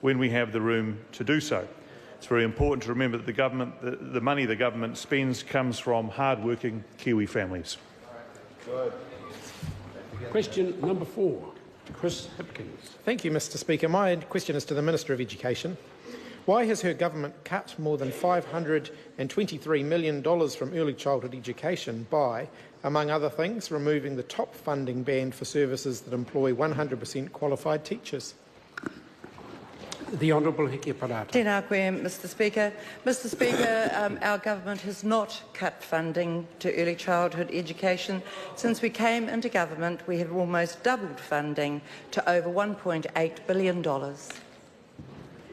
when we have the room to do so. It's very important to remember that the money the government spends comes from hard-working Kiwi families. Good. Question number 4, Chris Hipkins. Thank you, Mr Speaker. My question is to the Minister of Education. Why has her government cut more than $523 million from early childhood education by, among other things, removing the top funding band for services that employ 100% qualified teachers? The Honourable Hekia Parata. Tēnā koe, Mr Speaker. Mr Speaker, our government has not cut funding to early childhood education. Since we came into government, we have almost doubled funding to over $1.8 billion.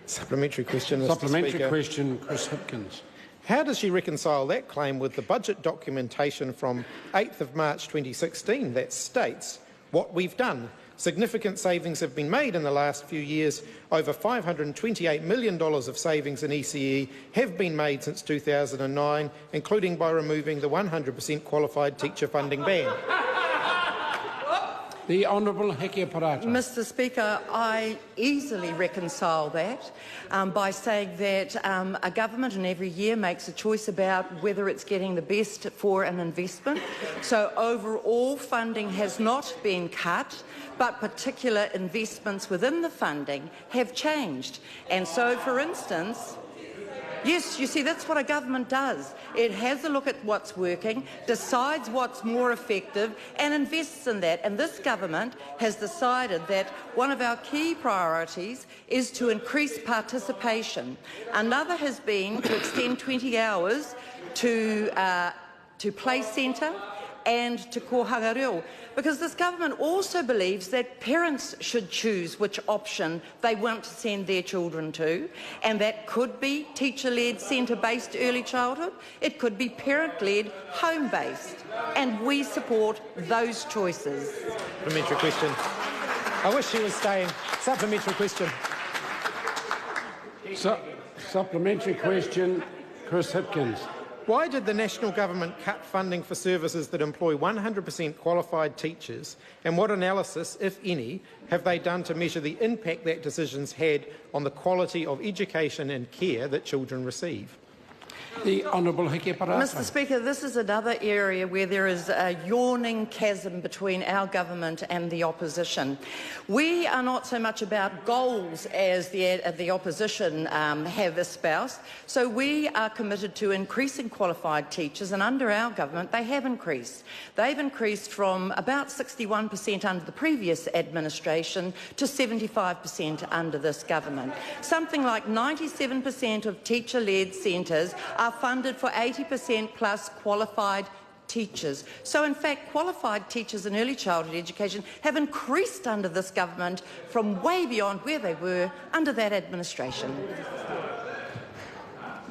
Supplementary question, Mr Supplementary Speaker. question, Chris Hipkins. How does she reconcile that claim with the budget documentation from 8th of March 2016 that states what we've done? Significant savings have been made in the last few years. Over $528 million of savings in ECE have been made since 2009, including by removing the 100% qualified teacher funding ban. The Honourable Hekia Parata. Mr Speaker, I easily reconcile that by saying that a government in every year makes a choice about whether it's getting the best for an investment. So overall funding has not been cut, but particular investments within the funding have changed. And so, for instance, yes, you see, that's what a government does. It has a look at what's working, decides what's more effective and invests in that. And this government has decided that one of our key priorities is to increase participation. Another has been to extend 20 hours to play centre and to kohanga reo, because this government also believes that parents should choose which option they want to send their children to, and that could be teacher-led, centre-based early childhood, it could be parent-led, home-based, and we support those choices. Supplementary question. I wish she was staying. Supplementary question. Supplementary question, Chris Hipkins. Why did the national government cut funding for services that employ 100% qualified teachers, and what analysis, if any, have they done to measure the impact that decisions had on the quality of education and care that children receive? The Honourable Hekia Parata. Mr Speaker, this is another area where there is a yawning chasm between our government and the opposition. We are not so much about goals as the opposition have espoused, so we are committed to increasing qualified teachers, and under our government they have increased. They've increased from about 61% under the previous administration to 75% under this government. Something like 97% of teacher-led centres are funded for 80% plus qualified teachers. So in fact, qualified teachers in early childhood education have increased under this government from way beyond where they were under that administration.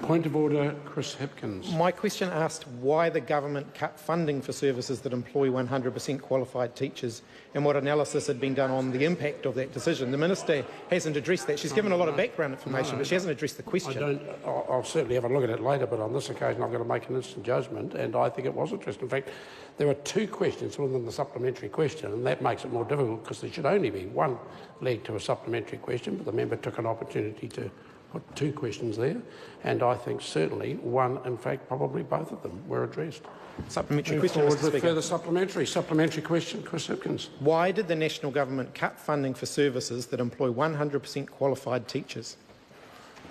Point of order, Chris Hipkins. My question asked why the government cut funding for services that employ 100% qualified teachers and what analysis had been done on the impact of that decision. The Minister hasn't addressed that. She's given a lot of background information, but she hasn't addressed the question. I'll certainly have a look at it later, but on this occasion I'm going to make an instant judgment, and I think it was addressed. In fact, there are 2 questions within the supplementary question, and that makes it more difficult because there should only be one leg to a supplementary question, but the member took an opportunity to put 2 questions there, and I think certainly one, in fact, probably both of them were addressed. Supplementary question, Mr. Speaker. Further supplementary question, Chris Hipkins. Why did the national government cut funding for services that employ 100% qualified teachers?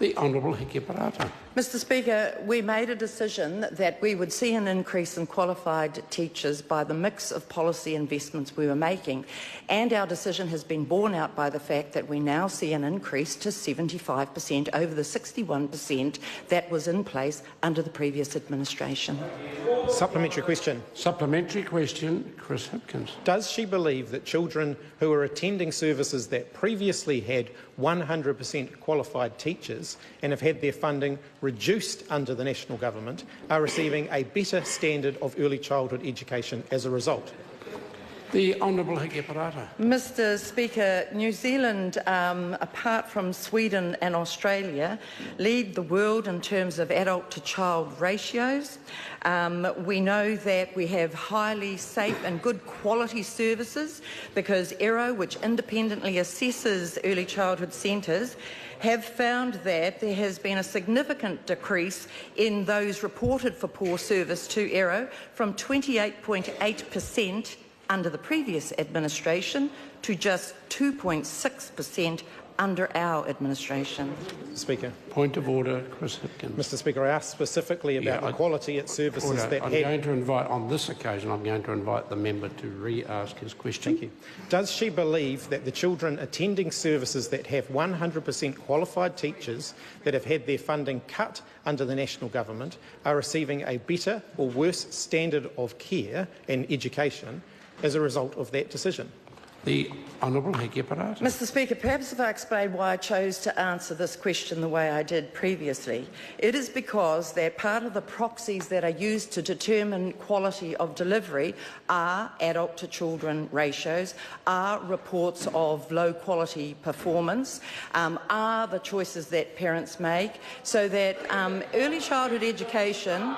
The Honourable Hekia Parata. Mr Speaker, we made a decision that we would see an increase in qualified teachers by the mix of policy investments we were making, and our decision has been borne out by the fact that we now see an increase to 75% over the 61% that was in place under the previous administration. Supplementary question. Supplementary question, Chris Hipkins. Does she believe that children who are attending services that previously had 100% qualified teachers and have had their funding reduced under the national government are receiving a better standard of early childhood education as a result? The Honourable Hekia Parata. Mr Speaker, New Zealand, apart from Sweden and Australia, lead the world in terms of adult-to-child ratios. We know that we have highly safe and good quality services because ERO, which independently assesses early childhood centres, have found that there has been a significant decrease in those reported for poor service to ERO from 28.8% under the previous administration to just 2.6% under our administration. Speaker. Point of order, Chris Hipkins. Mr Speaker, I asked specifically about the quality at services order. that On this occasion, I'm going to invite the member to re-ask his question. Thank you. Does she believe that the children attending services that have 100% qualified teachers that have had their funding cut under the national government are receiving a better or worse standard of care and education as a result of that decision? The Honourable Hekia Parata. Mr Speaker, perhaps if I explain why I chose to answer this question the way I did previously. It is because that part of the proxies that are used to determine quality of delivery are adult-to-children ratios, are reports of low-quality performance, are the choices that parents make, so that early childhood education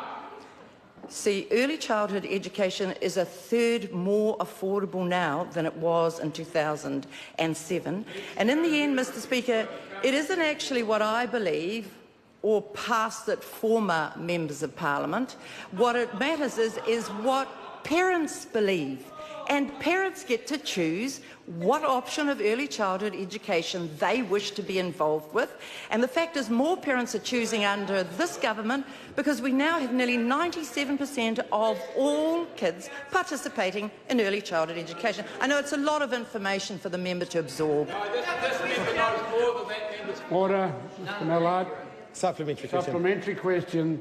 is a third more affordable now than it was in 2007. And in the end, Mr Speaker, it isn't actually what I believe or past it former members of Parliament. What it matters is what parents believe. And parents get to choose what option of early childhood education they wish to be involved with. And the fact is more parents are choosing under this government because we now have nearly 97% of all kids participating in early childhood education. I know it's a lot of information for the member to absorb. Order. Mr Mallard. Supplementary question. Supplementary question.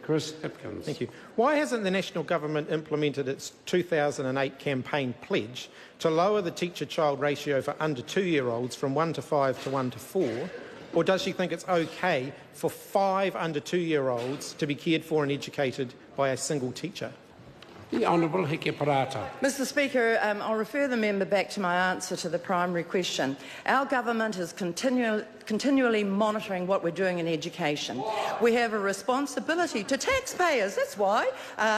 Chris Hipkins. Thank you. Why hasn't the national government implemented its 2008 campaign pledge to lower the teacher-child ratio for under 2-year-olds from 1 to 5 to 1 to 4? Or does she think it's okay for 5 under 2-year-olds to be cared for and educated by a single teacher? The Honourable Hekia Parata. Mr Speaker, I'll refer the member back to my answer to the primary question. Our government is continually monitoring what we're doing in education. We have a responsibility to taxpayers, that's why,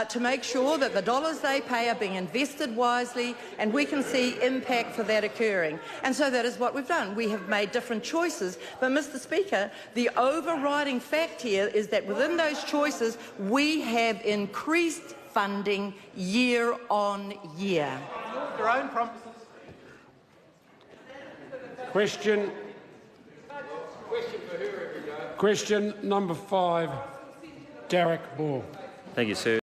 to make sure that the dollars they pay are being invested wisely and we can see impact for that occurring. And so that is what we've done. We have made different choices. But, Mr Speaker, the overriding fact here is that within those choices we have increased funding year on year. Your own promises. Question number 5, Derek Ball. Thank you, sir.